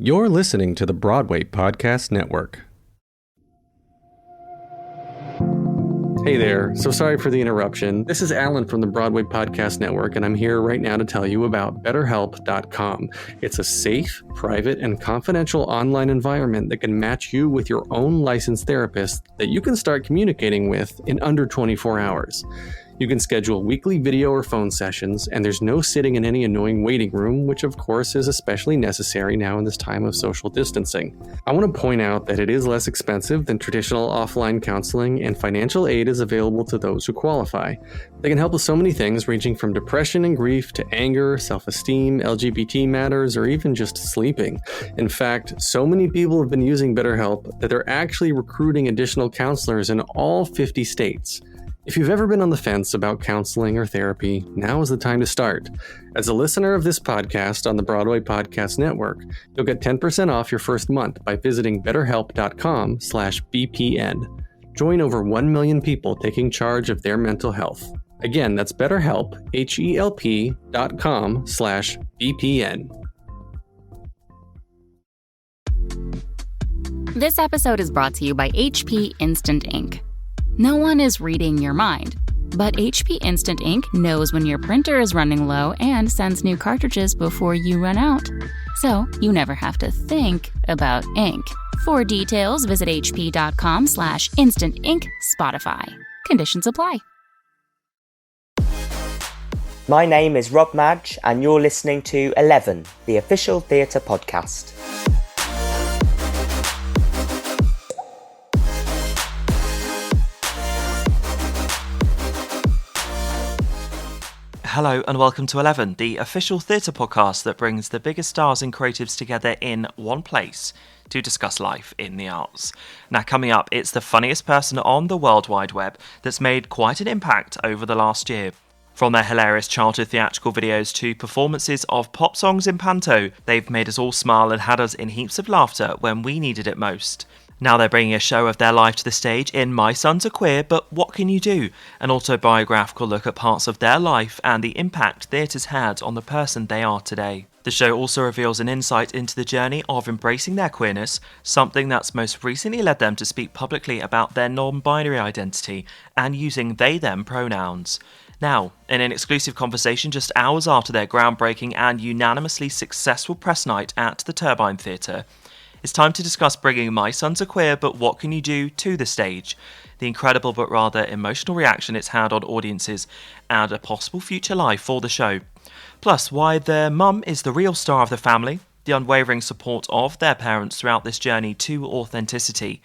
You're listening to the Broadway Podcast Network. Hey there, so sorry for the interruption. This is Alan from the Broadway Podcast Network, and I'm here right now to tell you about BetterHelp.com. It's a safe, private, and confidential online environment that can match you with your own licensed therapist that you can start communicating with in under 24 hours. You can schedule weekly video or phone sessions, and there's no sitting in any annoying waiting room, which of course is especially necessary now in this time of social distancing. I want to point out that it is less expensive than traditional offline counseling, and financial aid is available to those who qualify. They can help with so many things, ranging from depression and grief to anger, self-esteem, LGBT matters, or even just sleeping. In fact, so many people have been using BetterHelp that they're actually recruiting additional counselors in all 50 states. If you've ever been on the fence about counseling or therapy, now is the time to start. As a listener of this podcast on the Broadway Podcast Network, you'll get 10% off your first month by visiting betterhelp.com/BPN. Join over 1 million people taking charge of their mental health. Again, that's BetterHelp, HELP.com/BPN. This episode is brought to you by HP Instant Ink. No one is reading your mind, but HP Instant Ink knows when your printer is running low and sends new cartridges before you run out. So you never have to think about ink. For details, visit hp.com/instant ink Spotify. Conditions apply. My name is Rob Madge, and you're listening to 11, the official theatre podcast. Hello and welcome to 11, the official theatre podcast that brings the biggest stars and creatives together in one place to discuss life in the arts. Now coming up, it's the funniest person on the World Wide Web that's made quite an impact over the last year. From their hilarious childhood theatrical videos to performances of pop songs in panto, they've made us all smile and had us in heaps of laughter when we needed it most. Now they're bringing a show of their life to the stage in My Sons Are Queer, But What Can You Do? An autobiographical look at parts of their life and the impact theatre's had on the person they are today. The show also reveals an insight into the journey of embracing their queerness, something that's most recently led them to speak publicly about their non-binary identity and using they-them pronouns. Now, in an exclusive conversation just hours after their groundbreaking and unanimously successful press night at the Turbine Theatre, it's time to discuss bringing My Sons Are Queer, But What Can You Do to the stage, the incredible but rather emotional reaction it's had on audiences, and a possible future life for the show. Plus, why their mum is the real star of the family, the unwavering support of their parents throughout this journey to authenticity,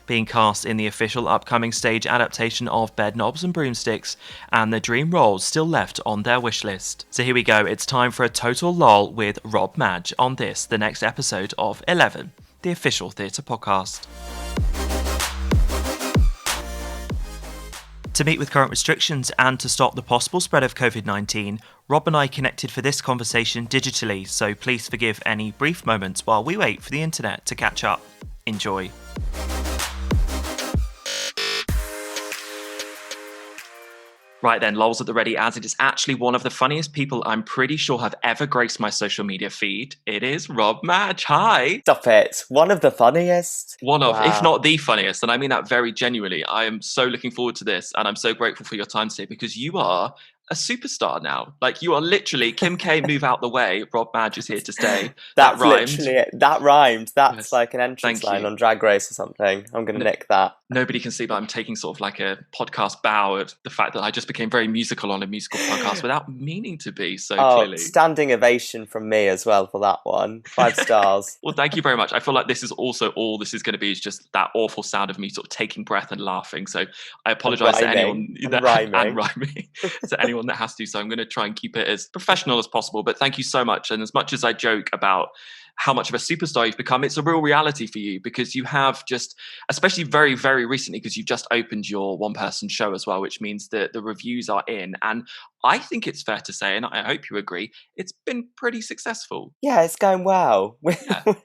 being cast in the official upcoming stage adaptation of Bedknobs and Broomsticks, and the dream roles still left on their wish list. So here we go, it's time for a total lol with Rob Madge on this, the next episode of 11, the official theatre podcast. To meet with current restrictions and to stop the possible spread of COVID-19, Rob and I connected for this conversation digitally, so please forgive any brief moments while we wait for the internet to catch up. Enjoy. Right then, lols at the ready, as it is actually one of the funniest people I'm pretty sure have ever graced my social media feed. It is Rob Madge. Hi. Stop it. One of the funniest. One of, Wow. if not the funniest, and I mean that very genuinely. I am so looking forward to this, and I'm so grateful for your time today because you are a superstar now. Like, you are literally Kim K, move out the way. Rob Madge is here to stay. That's that rhymed. literally it. That rhymed. That's Yes. like an entrance Thank line you. on Drag Race or something. I'm going to nick that. Nobody can see, but I'm taking sort of like a podcast bow at the fact that I just became very musical on a musical podcast without meaning to be so clearly. Standing ovation from me as well for that one. 5 stars. Well, thank you very much. I feel like this is also all this is going to be is just that awful sound of me sort of taking breath and laughing. So I apologise to anyone that rhyming to anyone that has to. So I'm going to try and keep it as professional as possible. But thank you so much. And as much as I joke about how much of a superstar you've become, it's a real reality for you because you have just, especially very, very recently, because you've just opened your one-person show as well, which means that the reviews are in. And I think it's fair to say, and I hope you agree, it's been pretty successful. Yeah, it's going well. Yeah.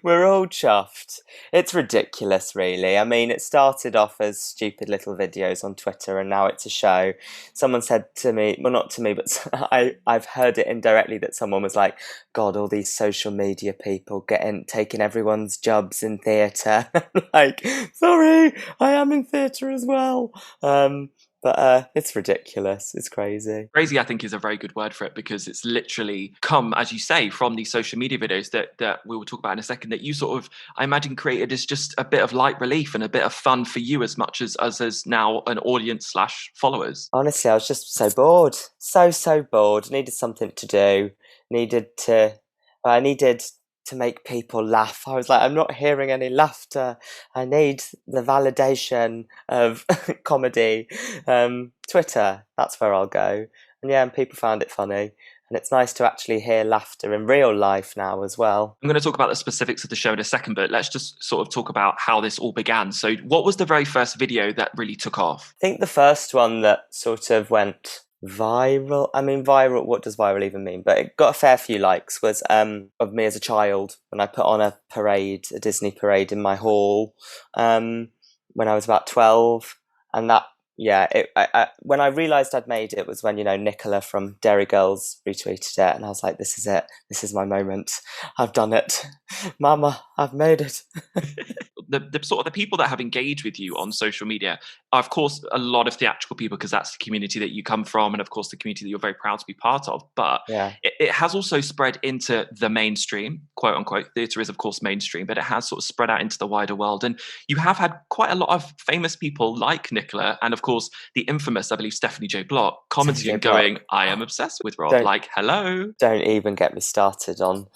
We're all chuffed. It's ridiculous, really. I mean, it started off as stupid little videos on Twitter, and now it's a show. Someone said to me, well, not to me, but I've heard it indirectly, that someone was like, God, all these social media people taking everyone's jobs in theatre. Like, sorry, I am in theatre as well. But it's ridiculous. It's crazy. Crazy, I think, is a very good word for it, because it's literally come, as you say, from these social media videos that we will talk about in a second, that you sort of, I imagine, created as just a bit of light relief and a bit of fun for you as much as us as now an audience / followers. Honestly, I was just so bored. So bored. Needed something to do. I needed to make people laugh. I was like, I'm not hearing any laughter. I need the validation of comedy. Twitter, that's where I'll go. And people found it funny. And it's nice to actually hear laughter in real life now as well. I'm going to talk about the specifics of the show in a second, but let's just sort of talk about how this all began. So what was the very first video that really took off? I think the first one that sort of went viral, I mean, viral, what does viral even mean? But it got a fair few likes, was of me as a child, when I put on a Disney parade in my hall, when I was about 12. And that, when I realised I'd made it was when, Nicola from Dairy Girls retweeted it, and I was like, this is it. This is my moment. I've done it. Mama, I've made it. The sort of the people that have engaged with you on social media are, of course, a lot of theatrical people, because that's the community that you come from, and of course the community that you're very proud to be part of. But it has also spread into the mainstream, quote unquote. Theatre is, of course, mainstream, but it has sort of spread out into the wider world. And you have had quite a lot of famous people like Nicola, and of course the infamous, I believe, Stephanie J. Block, commenting and going, I am obsessed with Rob. Hello. Don't even get me started on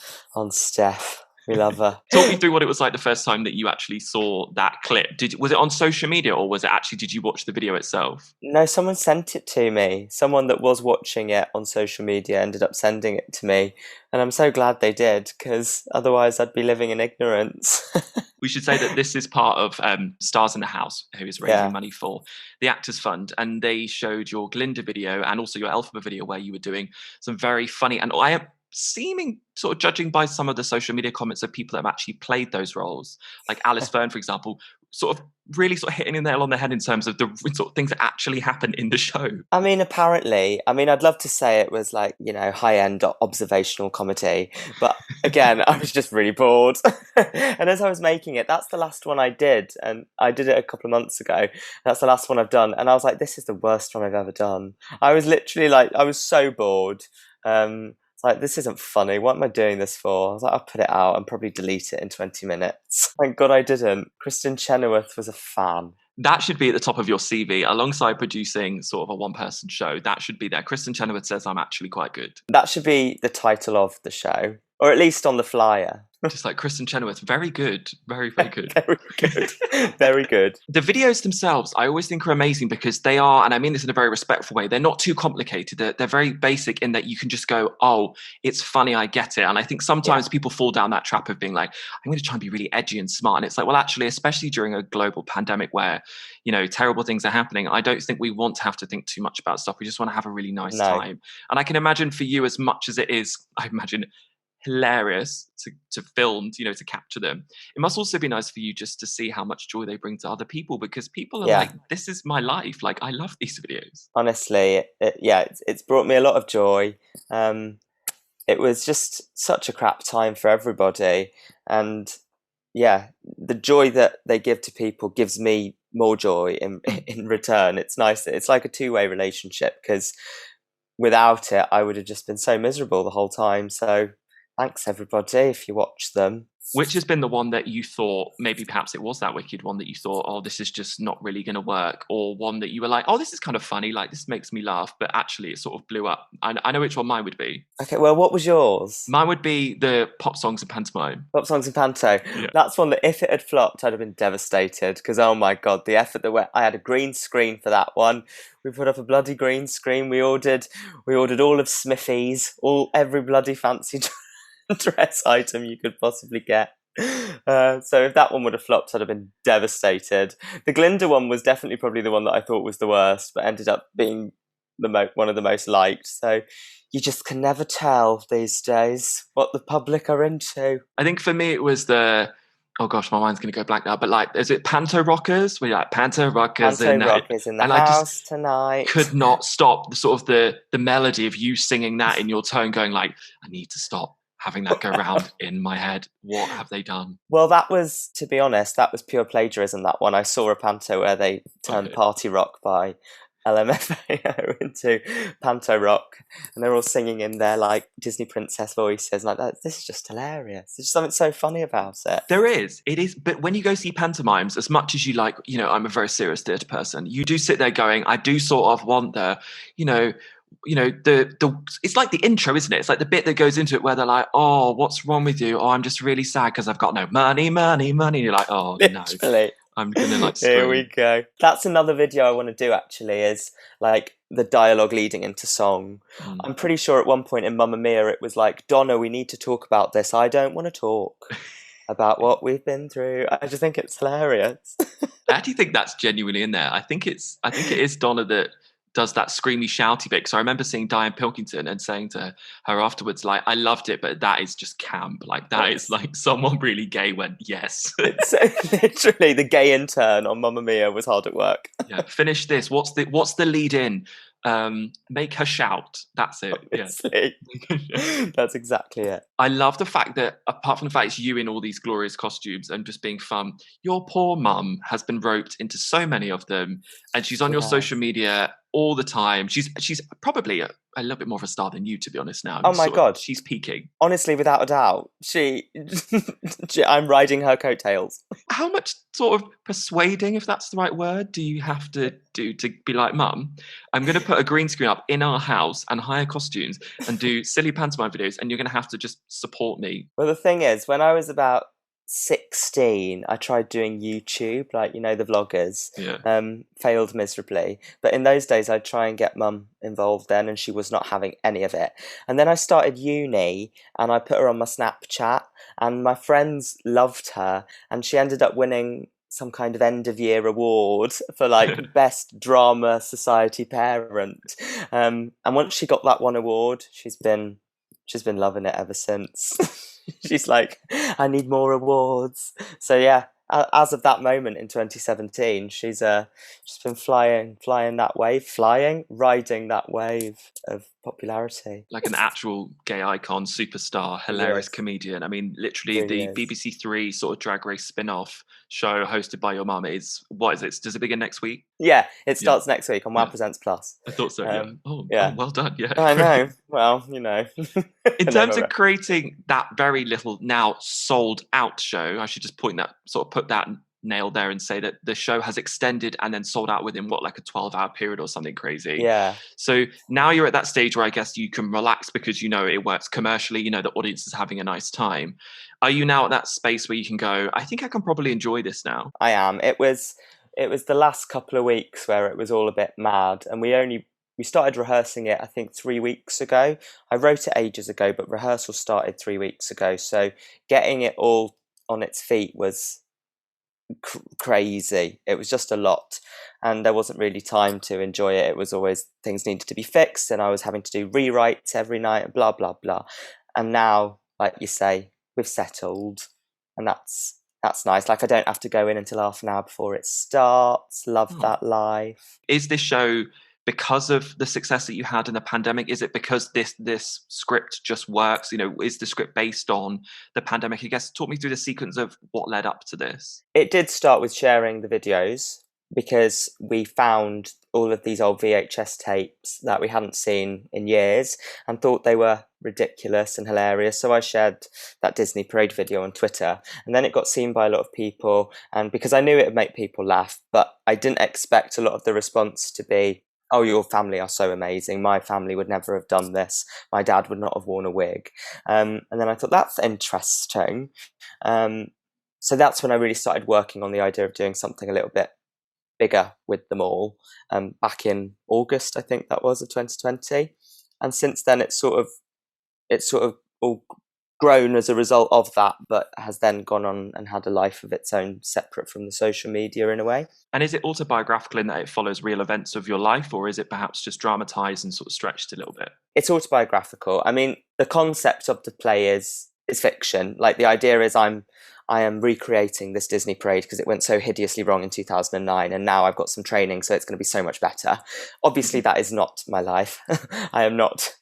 Steph. We love her. Talk me through what it was like the first time that you actually saw that clip. Was it on social media, or was it actually, did you watch the video itself? No, someone sent it to me. Someone that was watching it on social media ended up sending it to me. And I'm so glad they did, because otherwise I'd be living in ignorance. We should say that this is part of Stars in the House, who is raising money for the Actors Fund. And they showed your Glinda video and also your Elphaba video, where you were doing some very funny, and I am seeming, sort of judging by some of the social media comments of people that have actually played those roles, like Alice Fern, for example, sort of really sort of hitting the nail on the head in terms of the sort of things that actually happen in the show. I mean, apparently, I'd love to say it was like, high-end observational comedy, but again, I was just really bored. And as I was making it, that's the last one I did, and I did it a couple of months ago. That's the last one I've done, and I was like, this is the worst one I've ever done. I was literally like, I was so bored. It's like, this isn't funny. What am I doing this for? I was like, I'll put it out and probably delete it in 20 minutes. Thank God I didn't. Kristen Chenoweth was a fan. That should be at the top of your CV, alongside producing sort of a one-person show. That should be there. Kristen Chenoweth says, I'm actually quite good. That should be the title of the show, or at least on the flyer. Just like Kristen Chenoweth, very good, very, very good. Very good, very good. The videos themselves, I always think, are amazing, because they are, and I mean this in a very respectful way, they're not too complicated. They're very basic in that you can just go, oh, it's funny, I get it. And I think sometimes people fall down that trap of being like, I'm going to try and be really edgy and smart. And it's like, well, actually, especially during a global pandemic where, terrible things are happening, I don't think we want to have to think too much about stuff. We just want to have a really nice time. And I can imagine for you, as much as it is, I imagine, hilarious to film, to capture them, it must also be nice for you just to see how much joy they bring to other people, because people are like, this is my life, like, I love these videos. Honestly, it's brought me a lot of joy. It was just such a crap time for everybody, and the joy that they give to people gives me more joy in return. It's nice. It's like a two-way relationship, because without it I would have just been so miserable the whole time. So thanks, everybody, if you watch them. Which has been the one that you thought, maybe perhaps it was that wicked one that you thought, oh, this is just not really going to work, or one that you were like, oh, this is kind of funny, like, this makes me laugh, but actually it sort of blew up? I know which one mine would be. Okay, well, what was yours? Mine would be the Pop Songs and Pantomime. Pop Songs and Panto. Yeah. That's one that if it had flopped, I'd have been devastated, because, oh my God, the effort I had a green screen for that one. We put up a bloody green screen. We ordered all of Smithy's, every bloody fancy dress item you could possibly get. So if that one would have flopped, I'd have been devastated. The Glinda one was definitely probably the one that I thought was the worst, but ended up being one of the most liked. So you just can never tell these days what the public are into. I think for me it was oh gosh, my mind's going to go blank now. But like, is it Panto Rockers? Where you're like Panto Rockers, Panto Rock is in the and I house just tonight. could not stop the melody of you singing that in your tone, going like, I need to stop having that go round in my head. What have they done? Well, that was, to be honest, that was pure plagiarism, that one. I saw a panto where they turned Party Rock by LMFAO into Panto Rock, and they're all singing in their like Disney princess voices like that. This is just hilarious. There's something so funny about it. It is, but when you go see pantomimes, as much as you like, I'm a very serious theatre person, you do sit there going, I do sort of want the it's like the intro, isn't it? It's like the bit that goes into it where they're like, oh, what's wrong with you? Oh, I'm just really sad because I've got no money. And you're like, oh, literally. No. I'm gonna like scream. Here we go. That's another video I want to do, actually, is like the dialogue leading into song. I'm pretty sure at one point in Mamma Mia it was like, Donna, we need to talk about this. I don't want to talk about what we've been through. I just think it's hilarious. I actually think that's genuinely in there. I think it is Donna that does that screamy, shouty bit. So I remember seeing Diane Pilkington and saying to her afterwards, like, I loved it, but that is just camp. Like, that is like someone really gay went, yes. It's literally the gay intern on Mamma Mia was hard at work. Yeah, finish this. What's the lead in? Make her shout. That's it. Obviously. Yeah. That's exactly it. I love the fact that apart from the fact it's you in all these glorious costumes and just being fun, your poor mum has been roped into so many of them, and she's on your social media all the time. She's probably a little bit more of a star than you, to be honest. Now, oh my god, she's peaking. Honestly, without a doubt, I'm riding her coattails. How much sort of persuading, if that's the right word, do you have to do to be like, Mum, I'm going to put a green screen up in our house and hire costumes and do silly pantomime videos, and you're going to have to just support me? Well, the thing is, when I was about 16, I tried doing YouTube, like, the vloggers. Failed miserably, but in those days I'd try and get Mum involved then, and she was not having any of it. And then I started uni and I put her on my Snapchat, and my friends loved her, and she ended up winning some kind of end of year award for like best drama society parent, and once she got that one award, she's been loving it ever since. She's like, I need more awards. So yeah, as of that moment in 2017, she's been riding that wave of popularity. Like an actual gay icon, superstar, hilarious comedian. I mean, literally Really the BBC Three sort of Drag Race spin-off show hosted by your mum is, what is it? Does it begin next week? Yeah, it starts next week on Wow Presents Plus. I thought so, Oh, well done, yeah. I know. Well, In terms of creating that very little now sold out show, I should just put that nail there and say that the show has extended and then sold out within like a 12-hour period or something crazy. Yeah. So now you're at that stage where I guess you can relax because it works commercially, the audience is having a nice time. Are you now at that space where you can go, I think I can probably enjoy this now? I am. It was the last couple of weeks where it was all a bit mad, and we started rehearsing it, I think, 3 weeks ago. I wrote it ages ago, but rehearsal started 3 weeks ago. So getting it all on its feet was crazy. It was just a lot, and there wasn't really time to enjoy it. It was always things needed to be fixed, and I was having to do rewrites every night and blah, blah, blah. And now, like you say, we've settled, and that's nice. Like, I don't have to go in until half an hour before it starts. Love that life. Is this show because of the success that you had in the pandemic? Is it because this script just works? Is the script based on the pandemic? I guess talk me through the sequence of what led up to this. It did start with sharing the videos, because we found all of these old VHS tapes that we hadn't seen in years and thought they were ridiculous and hilarious. So I shared that Disney Parade video on Twitter, and then it got seen by a lot of people. And because I knew it would make people laugh, but I didn't expect a lot of the response to be, oh, your family are so amazing. My family would never have done this. My dad would not have worn a wig. And then I thought, that's interesting. So that's when I really started working on the idea of doing something a little bit bigger with them all, back in August, I think that was, of 2020. And since then, it's sort of all grown as a result of that, but has then gone on and had a life of its own, separate from the social media in a way. And is it autobiographical in that it follows real events of your life, or is it perhaps just dramatized and sort of stretched a little bit? It's autobiographical. I mean, the concept of the play is fiction. Like, the idea is I am recreating this Disney parade because it went so hideously wrong in 2009, and now I've got some training, so it's going to be so much better. Obviously, that is not my life. I am not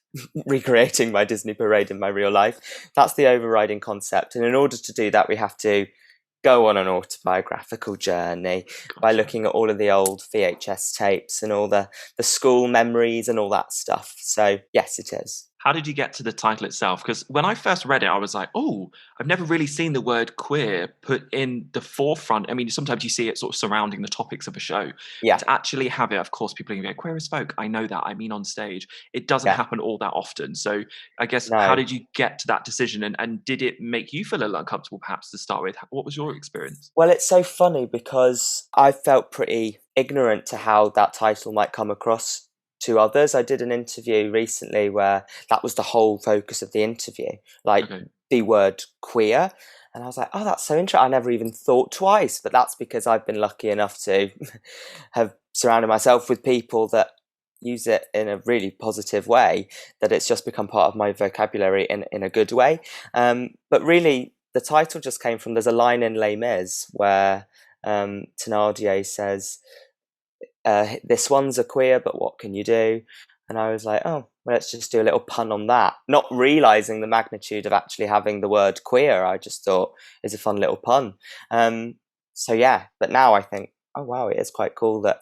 recreating my Disney parade in my real life. That's the overriding concept. And in order to do that, we have to go on an autobiographical journey by looking at all of the old VHS tapes and all the school memories and all that stuff. So yes, it is. How did you get to the title itself? Because when I first read it, I was like, oh, I've never really seen the word queer put in the forefront. I mean, sometimes you see it sort of surrounding the topics of a show. Yeah. To actually have it, of course, people are going to go, queer as folk. I know that. I mean, on stage. It doesn't happen all that often. So I guess, how did you get to that decision? And did it make you feel a little uncomfortable, perhaps, to start with? What was your experience? Well, it's so funny because I felt pretty ignorant to how that title might come across to others. I did an interview recently where that was the whole focus of the interview, like the word queer. And I was like, oh, that's so interesting. I never even thought twice, but that's because I've been lucky enough to have surrounded myself with people that use it in a really positive way, that it's just become part of my vocabulary in a good way. But really, the title just came from, there's a line in Les Mis where Thénardier says, this one's a queer, but what can you do? And I was like, oh, well, let's just do a little pun on that. Not realising the magnitude of actually having the word queer. I just thought it's a fun little pun. So yeah, but now I think, oh wow, it is quite cool that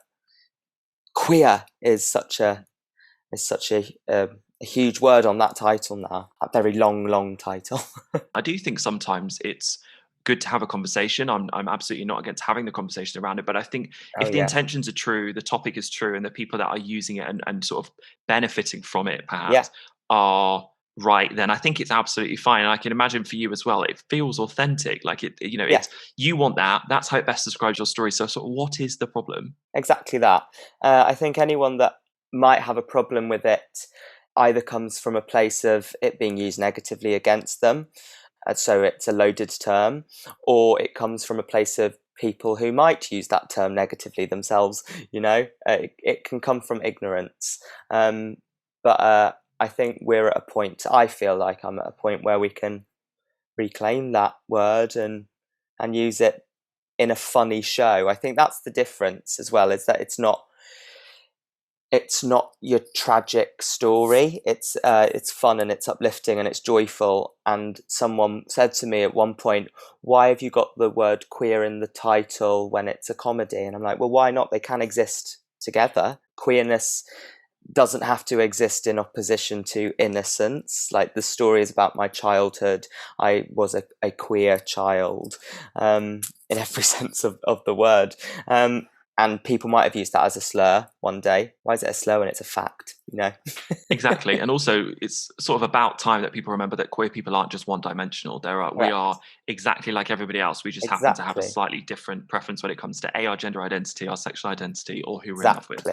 queer is such a huge word on that title now. A very long title. I do think sometimes it's good to have a conversation. I'm absolutely not against having the conversation around it, but I think if the intentions are true, the topic is true, and the people that are using it and sort of benefiting from it perhaps are right, then I think it's absolutely fine. And I can imagine for you as well, it feels authentic. Like it's, you want that. That's how it best describes your story. So sort of, what is the problem? Exactly that. I think anyone that might have a problem with it either comes from a place of it being used negatively against them, so it's a loaded term, or it comes from a place of people who might use that term negatively themselves. It can come from ignorance. But I think we're at a point, I feel like I'm at a point where we can reclaim that word and use it in a funny show. I think that's the difference as well, is that it's not your tragic story. It's fun and it's uplifting and it's joyful. And someone said to me at one point, why have you got the word queer in the title when it's a comedy? And I'm like, well, why not? They can exist together. Queerness doesn't have to exist in opposition to innocence. Like, the story is about my childhood. I was a queer child, in every sense of the word. And people might have used that as a slur one day. Why is it a slur when it's a fact? Exactly. And also, it's sort of about time that people remember that queer people aren't just one-dimensional. We are exactly like everybody else. We just happen to have a slightly different preference when it comes to our gender identity, our sexual identity, or who we're in love with.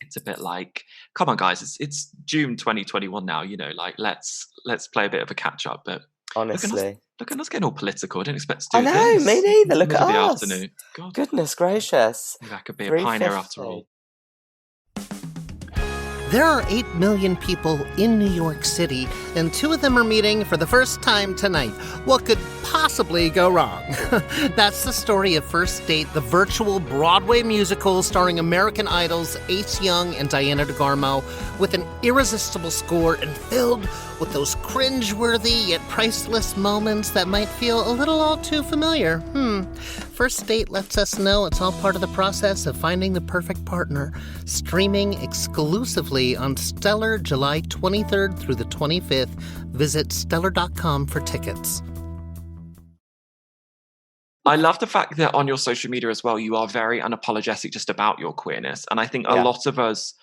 It's a bit like, come on, guys, it's June 2021 now. Like, let's play a bit of a catch-up. But honestly, look at us getting all political. I didn't expect to do this. I know, me neither. Look at us. Afternoon. God. Goodness gracious. Maybe I could be a pioneer after all. There are 8 million people in New York City, and 2 of them are meeting for the first time tonight. What could possibly go wrong? That's the story of First Date, the virtual Broadway musical starring American Idol's Ace Young and Diana DeGarmo, with an irresistible score and filled with those cringe-worthy yet priceless moments that might feel a little all too familiar. First Date lets us know it's all part of the process of finding the perfect partner. Streaming exclusively on Stellar July 23rd through the 25th. Visit stellar.com for tickets. I love the fact that on your social media as well, you are very unapologetic just about your queerness. And I think a lot of us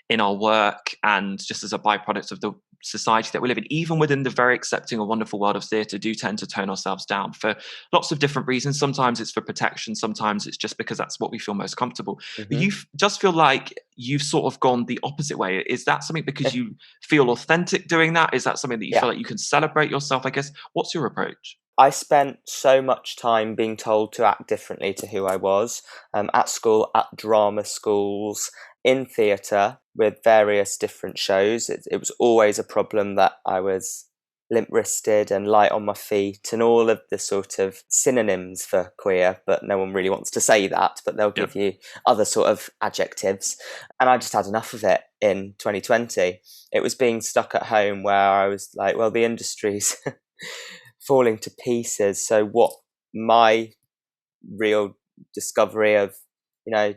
in our work, and just as a byproduct of the society that we live in, even within the very accepting and wonderful world of theatre, do tend to tone ourselves down for lots of different reasons. Sometimes it's for protection, sometimes it's just because that's what we feel most comfortable. But you just feel like you've sort of gone the opposite way. Is that something because you feel authentic doing that? Is that something that you feel like you can celebrate yourself? I guess, what's your approach? I spent so much time being told to act differently to who I was, at school, at drama schools, in theatre, with various different shows. It was always a problem that I was limp-wristed and light on my feet and all of the sort of synonyms for queer, but no one really wants to say that, but they'll give you other sort of adjectives. And I just had enough of it in 2020. It was being stuck at home where I was like, well, the industry's falling to pieces. So what my real discovery of,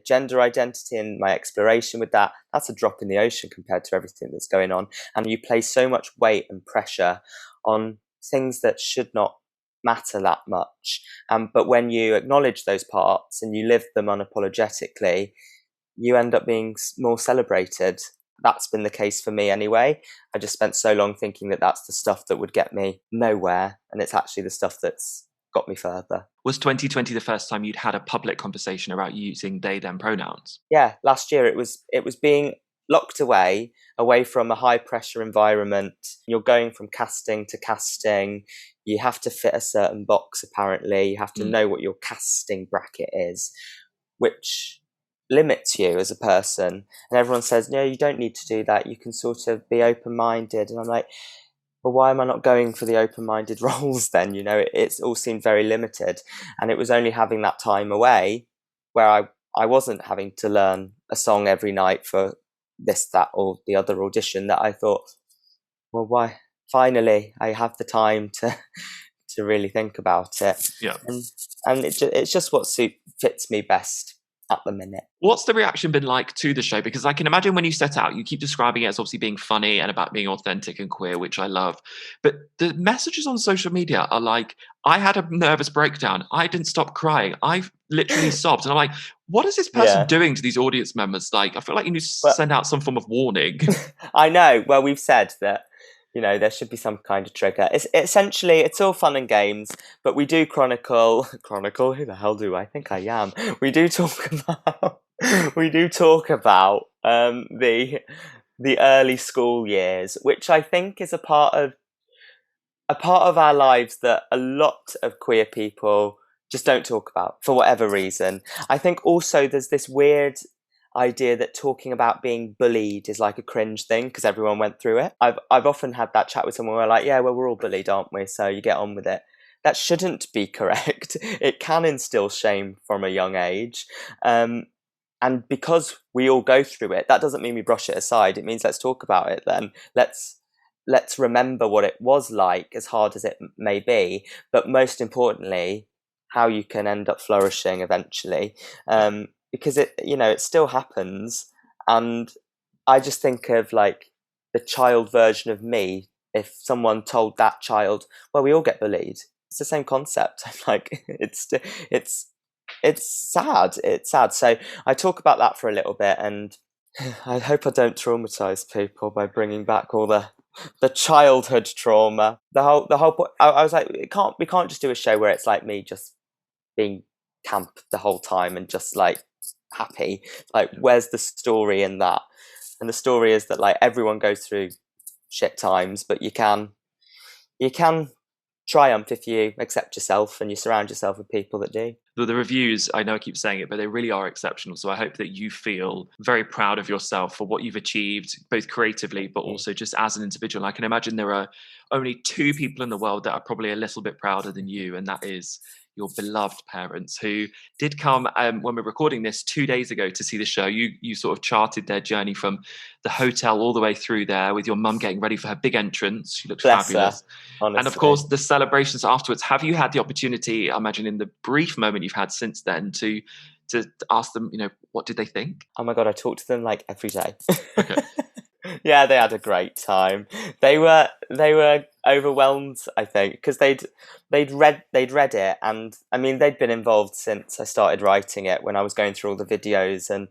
gender identity and my exploration with that's a drop in the ocean compared to everything that's going on. And you place so much weight and pressure on things that should not matter that much. But when you acknowledge those parts and you live them unapologetically, you end up being more celebrated. That's been the case for me anyway. I just spent so long thinking that that's the stuff that would get me nowhere, and it's actually the stuff that's got me further. Was 2020 the first time you'd had a public conversation about using they, them pronouns? Yeah, last year it was being locked away from a high pressure environment. You're going from casting to casting. You have to fit a certain box, apparently. You have to know what your casting bracket is, which limits you as a person. And everyone says, no, you don't need to do that. You can sort of be open-minded. And I'm like, well, why am I not going for the open-minded roles then? It's all seemed very limited. And it was only having that time away where I wasn't having to learn a song every night for this, that, or the other audition that I thought, well, why? Finally, I have the time to really think about it. Yeah. And it's just what fits me best at the minute. What's the reaction been like to the show? Because I can imagine when you set out, you keep describing it as obviously being funny and about being authentic and queer, which I love. But the messages on social media are like, I had a nervous breakdown. I didn't stop crying. I literally sobbed. And I'm like, what is this person doing to these audience members? Like, I feel like you need to send out some form of warning. I know. Well, we've said that, there should be some kind of trigger. It's all fun and games, but we do chronicle, who the hell do I think I am? We do talk about the early school years, which I think is a part of our lives that a lot of queer people just don't talk about for whatever reason. I think also there's this weird idea that talking about being bullied is like a cringe thing because everyone went through it. I've often had that chat with someone where like, yeah, well, we're all bullied, aren't we? So you get on with it. That shouldn't be correct. It can instill shame from a young age. And because we all go through it, that doesn't mean we brush it aside. It means let's talk about it then. Let's remember what it was like, as hard as it may be, but most importantly, how you can end up flourishing eventually. Because it still happens. And I just think of like the child version of me. If someone told that child, well, we all get bullied. It's the same concept. I'm like, it's sad. It's sad. So I talk about that for a little bit, and I hope I don't traumatize people by bringing back all the childhood trauma. The whole point. I was like, we can't just do a show where it's like me just being camp the whole time and just like happy. Like, where's the story in that? And the story is that like everyone goes through shit times, but you can triumph if you accept yourself and you surround yourself with people that do. The reviews, I know I keep saying it, but they really are exceptional. So I hope that you feel very proud of yourself for what you've achieved, both creatively, but also just as an individual. I can imagine there are only two people in the world that are probably a little bit prouder than you, and that is your beloved parents, who did come when we're recording this 2 days ago to see the show. You sort of charted their journey from the hotel all the way through there, with your mum getting ready for her big entrance. She looked fabulous. And of course, the celebrations afterwards. Have you had the opportunity, I imagine in the brief moment you've had since then, to ask them, what did they think? Oh my God, I talk to them like every day. Okay. Yeah, they had a great time. They were overwhelmed, I think, because they'd read it, and I mean they'd been involved since I started writing it, when I was going through all the videos, and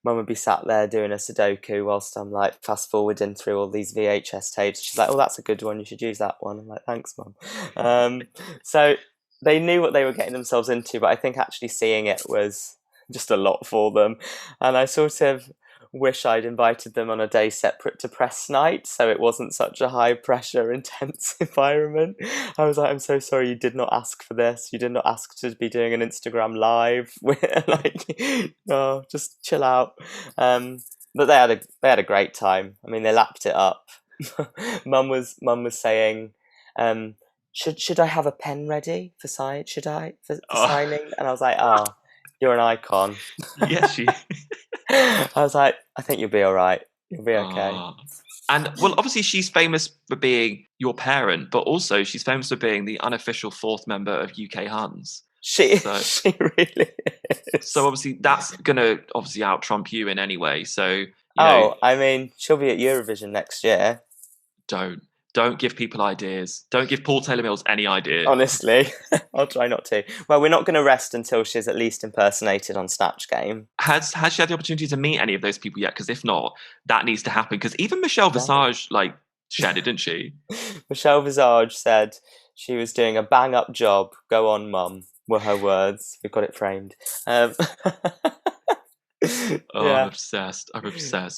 Mum would be sat there doing a Sudoku whilst I'm like fast forwarding through all these VHS tapes. She's like, "Oh, that's a good one. You should use that one." I'm like, "Thanks, Mum." So they knew what they were getting themselves into, but I think actually seeing it was just a lot for them. And I sort of wish I'd invited them on a day separate to press night, so it wasn't such a high pressure, intense environment. I was like, "I'm so sorry, you did not ask for this. You did not ask to be doing an Instagram live." Like, oh, just chill out. But they had a great time. I mean, they lapped it up. Mum was saying, should I have a pen ready for sign? Should I for signing? And I was like, "Oh, you're an icon." Yes, she. I was like, "I think you'll be all right. You'll be okay." And well, obviously she's famous for being your parent, but also she's famous for being the unofficial fourth member of UK Huns. She really is. So obviously that's gonna out trump you in any way. So I mean, she'll be at Eurovision next year. Don't give people ideas. Don't give Paul Taylor Mills any ideas. Honestly, I'll try not to. Well, we're not going to rest until she's at least impersonated on Snatch Game. Has she had the opportunity to meet any of those people yet? Because if not, that needs to happen. Because even Michelle Visage shared it, didn't she? Michelle Visage said she was doing a bang-up job. "Go on, Mum," were her words. We've got it framed. I'm obsessed.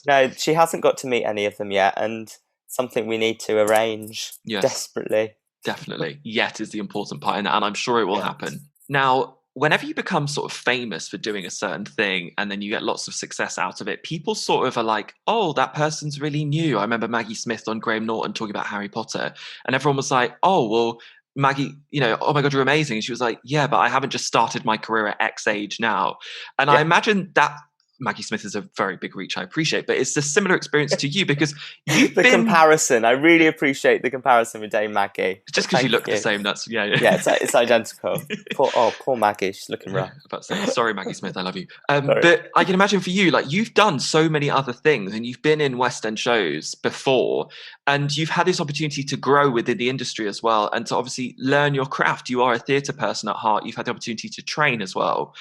No, she hasn't got to meet any of them yet, and something we need to arrange desperately. Definitely. Yet is the important part in that, and I'm sure it will happen. Now, whenever you become sort of famous for doing a certain thing and then you get lots of success out of it, people sort of are like, "Oh, that person's really new." I remember Maggie Smith on Graham Norton talking about Harry Potter, and everyone was like, "Oh, well, Maggie, oh my God, you're amazing." And she was like, "Yeah, but I haven't just started my career at X age now." And I imagine that Maggie Smith is a very big reach, I appreciate, but it's a similar experience to you because you've comparison. I really appreciate the comparison with Dame Maggie. Just because you look the same, that's it's identical. Poor Maggie, she's looking rough. About to say, sorry, Maggie Smith, I love you. But I can imagine for you, like you've done so many other things, and you've been in West End shows before, and you've had this opportunity to grow within the industry as well, and to obviously learn your craft. You are a theatre person at heart. You've had the opportunity to train as well.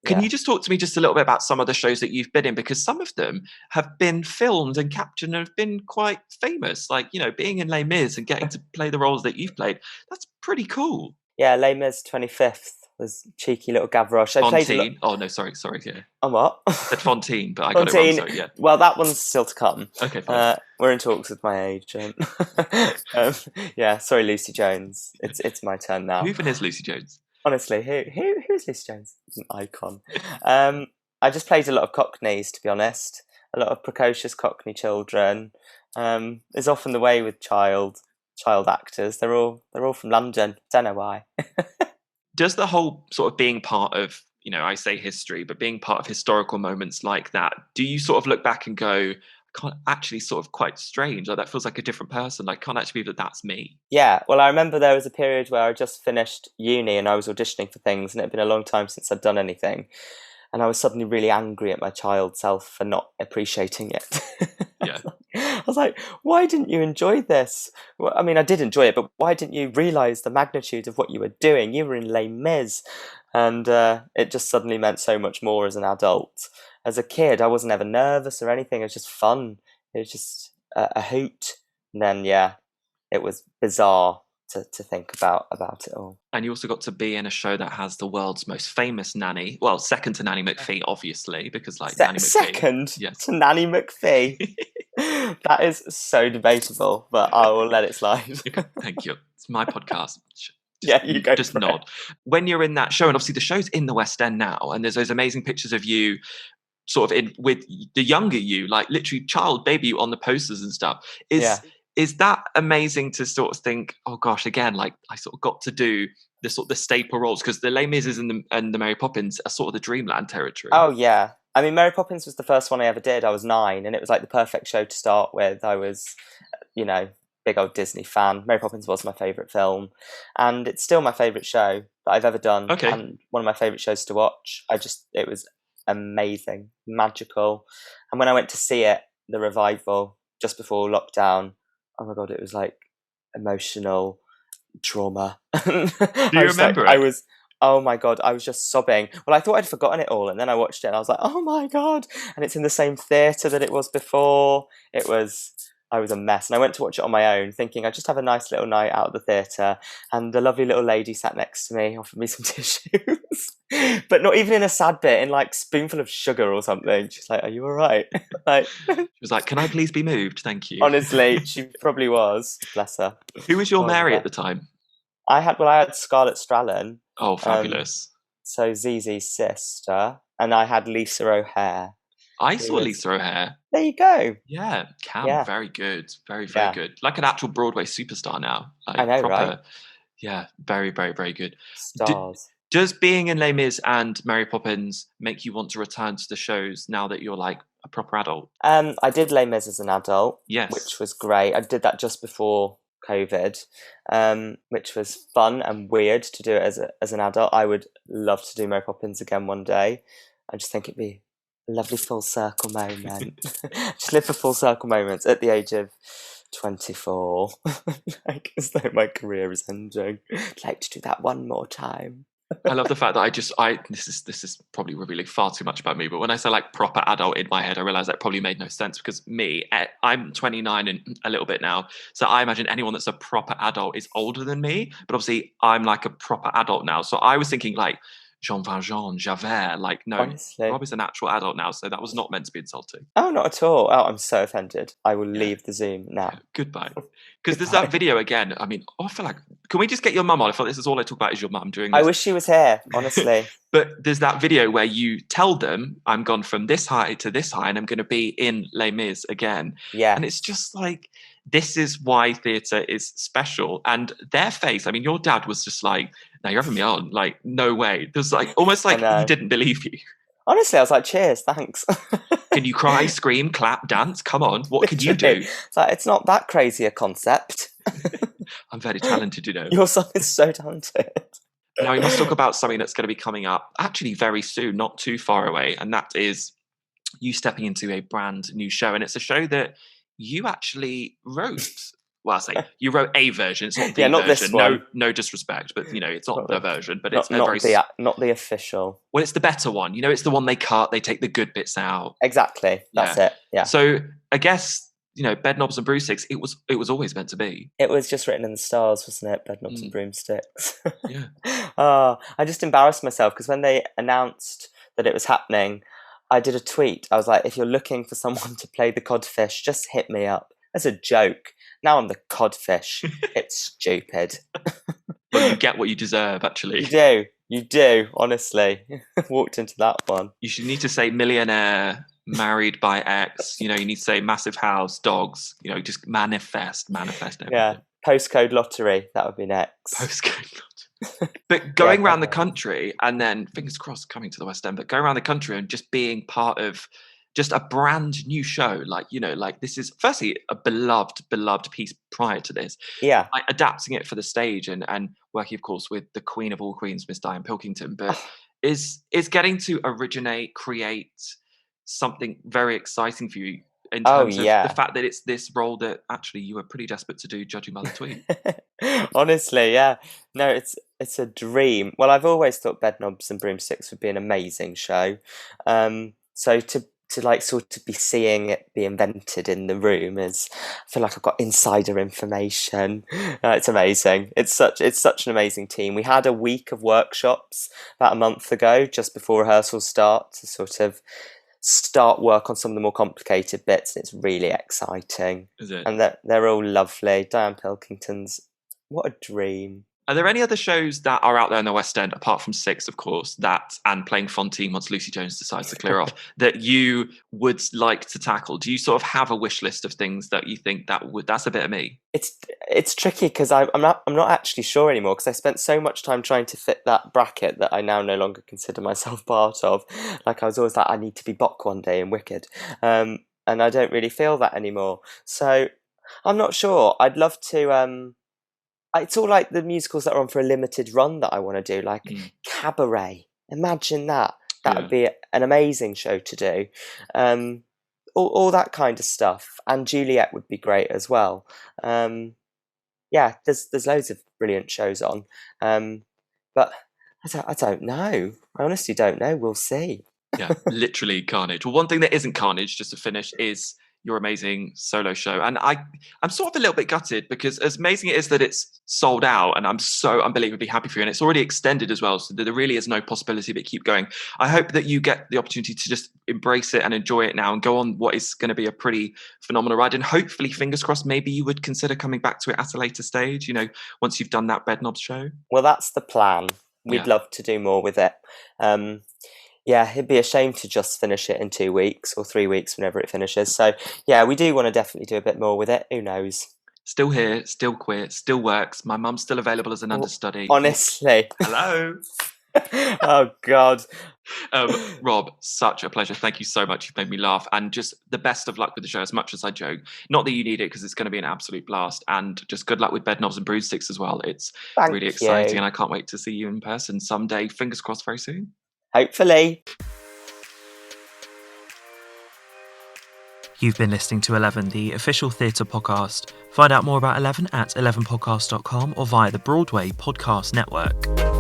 Can you just talk to me just a little bit about some of the shows that you've been in? Because some of them have been filmed and captured and have been quite famous. Like, being in Les Mis and getting to play the roles that you've played. That's pretty cool. Yeah, Les Mis 25th was cheeky little Gavroche. Fontaine. Oh, no, sorry, yeah. On what? I said Fontaine, but I got it wrong, sorry, yeah. Well, that one's still to come. Okay, fine. We're in talks with my agent. Sorry, Lucy Jones. It's my turn now. Who even is Lucy Jones? Honestly, who is Lucy Jones? She's an icon. I just played a lot of Cockneys, to be honest. A lot of precocious Cockney children. Is often the way with child actors. They're all from London. Don't know why. Does the whole sort of being part of, I say history, but being part of historical moments like that, do you sort of look back and go, can't actually sort of quite strange, like that feels like a different person, I can't actually believe that that's me? Yeah, well, I remember there was a period where I just finished uni and I was auditioning for things, and it had been a long time since I'd done anything, and I was suddenly really angry at my child self for not appreciating it. Yeah. I was like, why didn't you enjoy this? Well, I mean, I did enjoy it, but why didn't you realise the magnitude of what you were doing? You were in Les Mis, and it just suddenly meant so much more as an adult. As a kid, I wasn't ever nervous or anything. It was just fun. It was just a hoot. And then, it was bizarre to think about it all. And you also got to be in a show that has the world's most famous nanny. Well, second to Nanny McPhee, obviously, because Nanny McPhee. Second to Nanny McPhee. That is so debatable, but I will let it slide. Thank you. It's my podcast. You go. Just nod. When you're in that show, and obviously the show's in the West End now, and there's those amazing pictures of you sort of in with the younger you, like literally baby you on the posters and stuff. Is that amazing to sort of think, oh gosh, again, like I sort of got to do the sort of the staple roles, because the Les Mis and the Mary Poppins are sort of the dreamland territory. Oh yeah. I mean, Mary Poppins was the first one I ever did. I was 9, and it was like the perfect show to start with. I was, big old Disney fan. Mary Poppins was my favourite film, and it's still my favourite show that I've ever done. Okay. And one of my favourite shows to watch. It was amazing, magical. And when I went to see it, the revival, just before lockdown, oh my God, it was like emotional trauma. Do you remember it? Oh my God, I was just sobbing. Well, I thought I'd forgotten it all, and then I watched it and I was like, oh my God. And it's in the same theatre that it was before. I was a mess. And I went to watch it on my own, thinking I'd just have a nice little night out of the theatre. And the lovely little lady sat next to me, offered me some tissues. But not even in a sad bit, in like spoonful of sugar or something. She's like, are you all right? Like, She was like, can I please be moved? Thank you. honestly, she probably was. Bless her. Who was your Oh, Mary yeah. at the time? I had Scarlett Strallen. Oh, fabulous. So Zizi's sister. And I had Lisa O'Hare. I saw Lisa O'Hare. There you go. Yeah, Cam, Yeah. very good. Very, very good. Like an actual Broadway superstar now. Like I know, proper, right? Yeah, very, very, very good. Stars. Does being in Les Mis and Mary Poppins make you want to return to the shows now that you're like a proper adult? I did Les Mis as an adult, Yes. which was great. I did that just before COVID, which was fun and weird to do it as an adult. I would love to do Mary Poppins again one day. I just think it'd be a lovely full circle moment. Just live for full circle moments at the age of 24, like as though my career is ending. I'd like to do that one more time. I love the fact that this is probably revealing far too much about me, but when I say like proper adult in my head, I realize that probably made no sense because I'm 29 and a little bit now. So I imagine anyone that's a proper adult is older than me, but obviously I'm like a proper adult now. So I was thinking like Jean Valjean, Javert, like no, Honestly. Rob is an actual adult now, so that was not meant to be insulting. Oh, not at all. Oh, I'm so offended. I will leave the Zoom now. Goodbye. Because there's that video again. I mean, I feel like, can we just get your mum on? I feel like this is all I talk about is your mum doing this. I wish she was here, honestly. But there's that video where you tell them, I'm gone from this high to this high and I'm going to be in Les Mis again. Yeah. And it's just like, this is why theatre is special. And their face, I mean, your dad was just like, no, you're having me on. Like, no way. There's like, almost like he didn't believe you. Honestly, I was like, cheers, thanks. Can you cry, scream, clap, dance? Come on. What could you do? It's like, it's not that crazy a concept. I'm very talented, you know. Your son is so talented. Now, we must talk about something that's going to be coming up actually very soon, not too far away. And that is you stepping into a brand new show. And it's a show that you actually wrote. Well, I say you wrote a version. It's not the not version. this one. No disrespect, but you know, it's not the version. But it's not the official. Well, it's the better one. You know, it's the one they cut. They take the good bits out. Exactly. That's it. Yeah. So I guess, you know, Bed Knobs and Broomsticks. It was always meant to be. It was just written in the stars, wasn't it? Bed Knobs and Broomsticks. Yeah. I just embarrassed myself because when they announced that it was happening, I did a tweet. I was like, if you're looking for someone to play the codfish, just hit me up. That's a joke. Now I'm the codfish. It's stupid. Well, you get what you deserve, actually. You do, honestly. Walked into that one. You should need to say millionaire, married by X. You know, you need to say massive house, dogs. You know, just manifest everything. Yeah, postcode lottery. That would be next. Postcode lottery. But going around the country and then, fingers crossed, coming to the West End, but going around the country and just being part of just a brand new show, like, you know, like this is firstly a beloved piece prior to this. Yeah. Like adapting it for the stage and working, of course, with the queen of all queens, Miss Diane Pilkington, but is getting to create something very exciting for you in terms of the fact that it's this role that actually you were pretty desperate to do, judging by the tweet. Honestly, yeah. No, it's a dream. Well, I've always thought Bed Knobs and Broomsticks would be an amazing show. So to like sort of be seeing it be invented in the room I feel like I've got insider information. It's amazing. It's such an amazing team. We had a week of workshops about a month ago, just before rehearsals start, to sort of start work on some of the more complicated bits. And it's really exciting. Is it? And they're all lovely. Diane Pilkington's, what a dream. Are there any other shows that are out there in the West End, apart from Six, of course, and playing Fontaine once Lucy Jones decides to clear off, that you would like to tackle? Do you sort of have a wish list of things that you think that's a bit of me? It's tricky because I'm not actually sure anymore, because I spent so much time trying to fit that bracket that I now no longer consider myself part of. Like I was always like, I need to be Bock one day in Wicked, and I don't really feel that anymore. So I'm not sure. I'd love to. It's all like the musicals that are on for a limited run that I want to do, like Cabaret. Imagine that. That would be an amazing show to do. All that kind of stuff. And Juliet would be great as well. There's loads of brilliant shows on. But I don't know. I honestly don't know. We'll see. Yeah, literally carnage. Well, one thing that isn't carnage, just to finish, is your amazing solo show. And I'm sort of a little bit gutted because as amazing it is that it's sold out, and I'm so unbelievably happy for you, and it's already extended as well, so there really is no possibility of it keep going. I hope that you get the opportunity to just embrace it and enjoy it now and go on what is going to be a pretty phenomenal ride. And hopefully, fingers crossed, maybe you would consider coming back to it at a later stage, once you've done that Bedknobs show. Well, that's the plan. We'd love to do more with it. Yeah, it'd be a shame to just finish it in 2 weeks or 3 weeks, whenever it finishes. So, yeah, we do want to definitely do a bit more with it. Who knows? Still here, still queer, still works. My mum's still available as an understudy. Honestly. Hello. Oh, God. Rob, such a pleasure. Thank you so much. You've made me laugh. And just the best of luck with the show, as much as I joke. Not that you need it, because it's going to be an absolute blast. And just good luck with Bedknobs and Broomsticks as well. It's really exciting. And I can't wait to see you in person someday. Fingers crossed very soon. Hopefully. You've been listening to 11, the official theatre podcast. Find out more about 11 at 11podcast.com or via the Broadway Podcast Network.